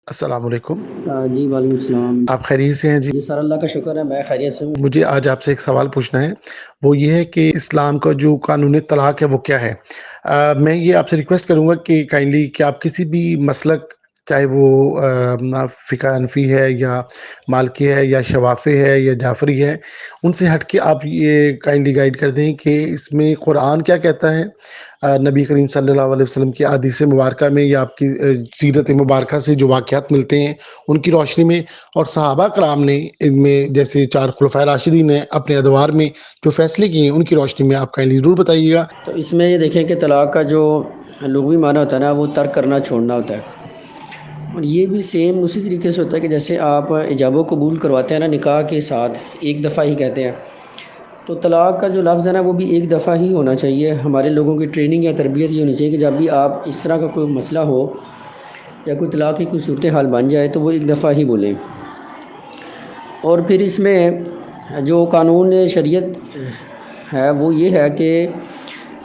السلام علیکم۔ جی وعلیکم السلام۔ آپ خیریت سے ہیں جی؟ جی سر اللہ کا شکر ہے، میں خیریت سے ہوں۔ مجھے آج آپ سے ایک سوال پوچھنا ہے، وہ یہ ہے کہ اسلام کا جو قانون طلاق ہے وہ کیا ہے؟ میں یہ آپ سے ریکویسٹ کروں گا کہ کائنڈلی کہ آپ کسی بھی مسلک، چاہے وہ فقہ حنفی ہے یا مالکی ہے یا شوافی ہے یا جعفری ہے، ان سے ہٹ کے آپ یہ کائنڈلی گائیڈ کر دیں کہ اس میں قرآن کیا کہتا ہے، نبی کریم صلی اللہ علیہ وسلم کی احادیث مبارکہ میں یا آپ کی سیرت مبارکہ سے جو واقعات ملتے ہیں ان کی روشنی میں، اور صحابہ کرام نے ان میں جیسے چار خلفائے راشدین نے اپنے ادوار میں جو فیصلے کیے ہیں ان کی روشنی میں آپ کائنڈلی ضرور بتائیے گا۔ تو اس میں یہ دیکھیں کہ طلاق کا جو لغوی معنی ہوتا ہے نا، وہ ترک کرنا، چھوڑنا ہوتا ہے، اور یہ بھی سیم اسی طریقے سے ہوتا ہے کہ جیسے آپ ایجاب و قبول کرواتے ہیں نا نکاح کے ساتھ، ایک دفعہ ہی کہتے ہیں، تو طلاق کا جو لفظ ہے نا وہ بھی ایک دفعہ ہی ہونا چاہیے۔ ہمارے لوگوں کی ٹریننگ یا تربیت یہ ہونی چاہیے کہ جب بھی آپ اس طرح کا کوئی مسئلہ ہو یا کوئی طلاق کی کوئی صورتحال بن جائے تو وہ ایک دفعہ ہی بولیں۔ اور پھر اس میں جو قانون شریعت ہے وہ یہ ہے کہ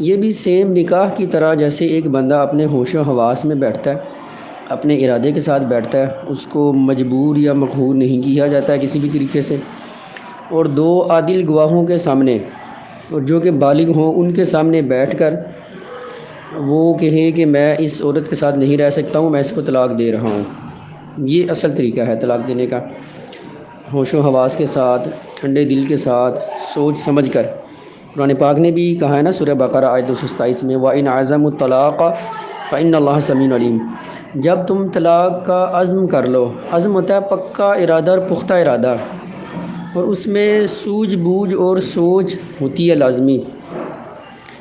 یہ بھی سیم نکاح کی طرح، جیسے ایک بندہ اپنے ہوش و حواس میں بیٹھتا ہے، اپنے ارادے کے ساتھ بیٹھتا ہے، اس کو مجبور یا مقہور نہیں کیا جاتا ہے کسی بھی طریقے سے، اور دو عادل گواہوں کے سامنے، اور جو کہ بالغ ہوں، ان کے سامنے بیٹھ کر وہ کہیں کہ میں اس عورت کے ساتھ نہیں رہ سکتا ہوں، میں اس کو طلاق دے رہا ہوں۔ یہ اصل طریقہ ہے طلاق دینے کا، ہوش و حواس کے ساتھ، ٹھنڈے دل کے ساتھ، سوچ سمجھ کر۔ قرآن پاک نے بھی کہا ہے نا سورہ بقرہ آیت 227 میں، وَإِنْ عَزَمُوا الطَّلَاقَ فَإِنَّ اللَّهَ سَمِيعٌ عَلِيمٌ۔ جب تم طلاق کا عزم کر لو، عزم ہوتا ہے پکا ارادہ اور پختہ ارادہ، اور اس میں سوجھ بوجھ اور سوچ ہوتی ہے لازمی۔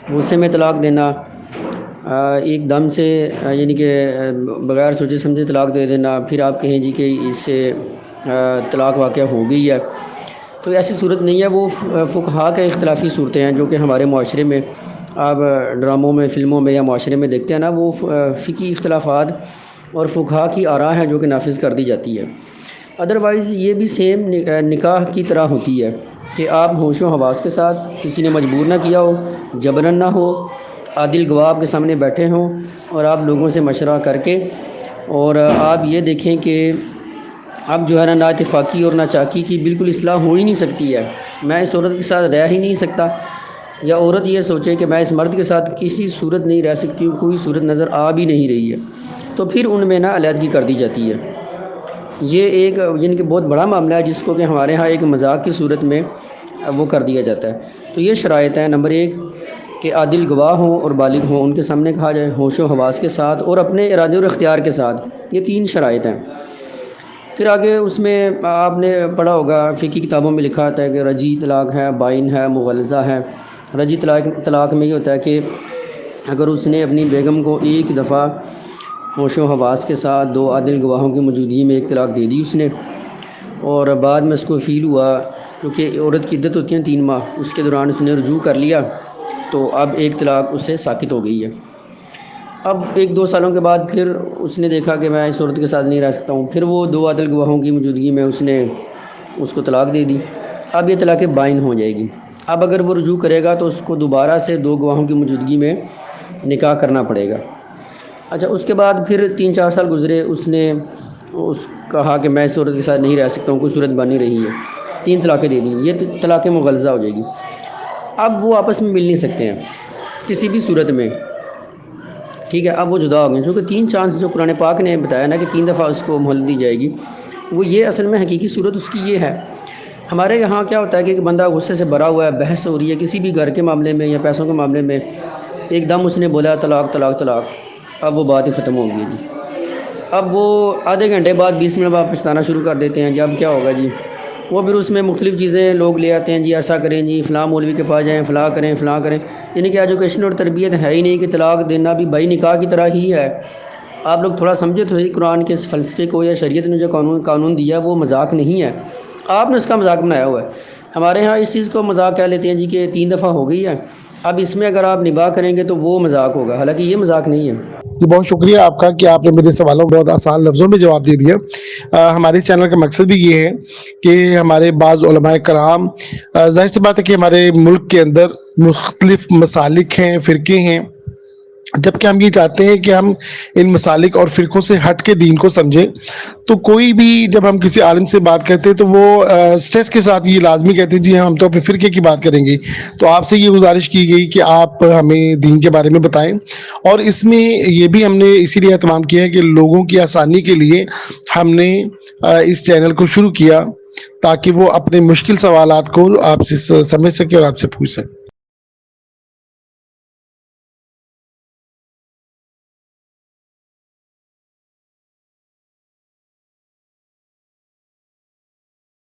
غصے میں طلاق دینا، ایک دم سے یعنی کہ بغیر سوچے سمجھے طلاق دے دینا، پھر آپ کہیں جی کہ اس سے طلاق واقع ہو گئی ہے، تو ایسی صورت نہیں ہے۔ وہ فقہا کے اختلافی صورتیں ہیں جو کہ ہمارے معاشرے میں آپ ڈراموں میں، فلموں میں یا معاشرے میں دیکھتے ہیں نا، وہ فقہی اختلافات اور فقہا کی آراء ہیں جو کہ نافذ کر دی جاتی ہے۔ ادروائز یہ بھی سیم نکاح کی طرح ہوتی ہے کہ آپ ہوش و حواس کے ساتھ، کسی نے مجبور نہ کیا ہو، جبرن نہ ہو، عادل گواہ آپ کے سامنے بیٹھے ہوں، اور آپ لوگوں سے مشورہ کر کے، اور آپ یہ دیکھیں کہ اب جو ہے نا اتفاقی اور ناچاکی کی بالکل اصلاح ہو ہی نہیں سکتی ہے، میں اس عورت کے ساتھ رہ ہی نہیں سکتا، یا عورت یہ سوچے کہ میں اس مرد کے ساتھ کسی صورت نہیں رہ سکتی ہوں، کوئی صورت نظر آ بھی نہیں رہی ہے، تو پھر ان میں نا علیحدگی کر دی جاتی ہے۔ یہ ایک یعنی کہ بہت بڑا معاملہ ہے جس کو کہ ہمارے ہاں ایک مذاق کی صورت میں وہ کر دیا جاتا ہے۔ تو یہ شرائط ہیں، نمبر ایک کہ عادل گواہ ہوں اور بالغ ہوں، ان کے سامنے کہا جائے، ہوش و حواس کے ساتھ اور اپنے ارادے اور اختیار کے ساتھ، یہ تین شرائط ہیں۔ پھر آگے اس میں آپ نے پڑھا ہوگا، فقہی کتابوں میں لکھا ہوتا ہے کہ رجی طلاق ہے، بائن ہے، مغلظہ ہے۔ رجی طلاق میں یہ ہوتا ہے کہ اگر اس نے اپنی بیگم کو ایک دفعہ ہوش و حواس کے ساتھ دو عادل گواہوں کی موجودگی میں ایک طلاق دے دی اس نے، اور بعد میں اس کو فیل ہوا، کیونکہ عورت کی عدت ہوتی ہے 3 ماہ، اس کے دوران اس نے رجوع کر لیا، تو اب ایک طلاق اس سے ساقط ہو گئی ہے۔ اب 1-2 سالوں کے بعد پھر اس نے دیکھا کہ میں اس عورت کے ساتھ نہیں رہ سکتا ہوں، پھر وہ 2 عادل گواہوں کی موجودگی میں اس نے اس کو طلاق دے دی، اب یہ طلاق بائن ہو جائے گی۔ اب اگر وہ رجوع کرے گا تو اس کو دوبارہ سے 2 گواہوں کی موجودگی میں نکاح کرنا پڑے گا۔ اچھا، اس کے بعد پھر 3-4 سال گزرے، اس نے کہا کہ میں اس عورت کے ساتھ نہیں رہ سکتا ہوں، کوئی صورت بن نہیں رہی ہے، 3 طلاقیں دے دیں، یہ طلاق مغلظہ ہو جائے گی۔ اب وہ آپس میں مل نہیں سکتے ہیں کسی بھی صورت میں، ٹھیک ہے، اب وہ جدا ہو گئے، چونکہ 3 چانس جو قرآن پاک نے بتایا نا کہ 3 دفعہ اس کو مہلت دی جائے گی، وہ یہ اصل میں حقیقی صورت اس کی یہ ہے۔ ہمارے یہاں کیا ہوتا ہے کہ ایک بندہ غصے سے بھرا ہوا ہے، بحث ہو رہی ہے کسی بھی گھر کے معاملے میں یا پیسوں کے معاملے میں، ایک دم اس نے بولا طلاق طلاق طلاق، اب وہ بات ہی ختم ہو گئی جی۔ اب وہ آدھے گھنٹے بعد 20 منٹ بعد پچھتانا شروع کر دیتے ہیں جی اب کیا ہوگا جی، وہ پھر اس میں مختلف چیزیں لوگ لے آتے ہیں، جی ایسا کریں، جی فلاں مولوی کے پاس جائیں، فلاں کریں فلاں کریں، یعنی کہ ایجوکیشن اور تربیت ہے ہی نہیں کہ طلاق دینا بھی بھائی نکاح کی طرح ہی ہے۔ آپ لوگ تھوڑا سمجھے تو صحیح قرآن کے اس فلسفے کو، یا شریعت نے جو قانون دیا وہ مذاق نہیں ہے، آپ نے اس کا مذاق بنایا ہوا ہے۔ ہمارے ہاں اس چیز کو مذاق کہہ لیتے ہیں جی کہ 3 دفعہ ہو گئی ہے، اب اس میں اگر آپ نباہ کریں گے تو وہ مذاق ہوگا، حالانکہ یہ مذاق نہیں ہے۔ جی بہت شکریہ آپ کا کہ آپ نے میرے سوالوں کو بہت آسان لفظوں میں جواب دے دیا۔ ہمارے چینل کا مقصد بھی یہ ہے کہ ہمارے بعض علماء کرام، ظاہر سی بات ہے کہ ہمارے ملک کے اندر مختلف مسالک ہیں، فرقے ہیں، جبکہ ہم یہ چاہتے ہیں کہ ہم ان مسالک اور فرقوں سے ہٹ کے دین کو سمجھیں. تو کوئی بھی جب ہم کسی عالم سے بات کرتے ہیں تو وہ سٹریس کے ساتھ یہ لازمی کہتے ہیں جی ہم تو اپنے فرقے کی بات کریں گے. تو آپ سے یہ گزارش کی گئی کہ آپ ہمیں دین کے بارے میں بتائیں. اور اس میں یہ بھی ہم نے اسی لیے اہتمام کیا ہے کہ لوگوں کی آسانی کے لیے ہم نے اس چینل کو شروع کیا تاکہ وہ اپنے مشکل سوالات کو آپ سے سمجھ سکے اور آپ سے پوچھ سکے.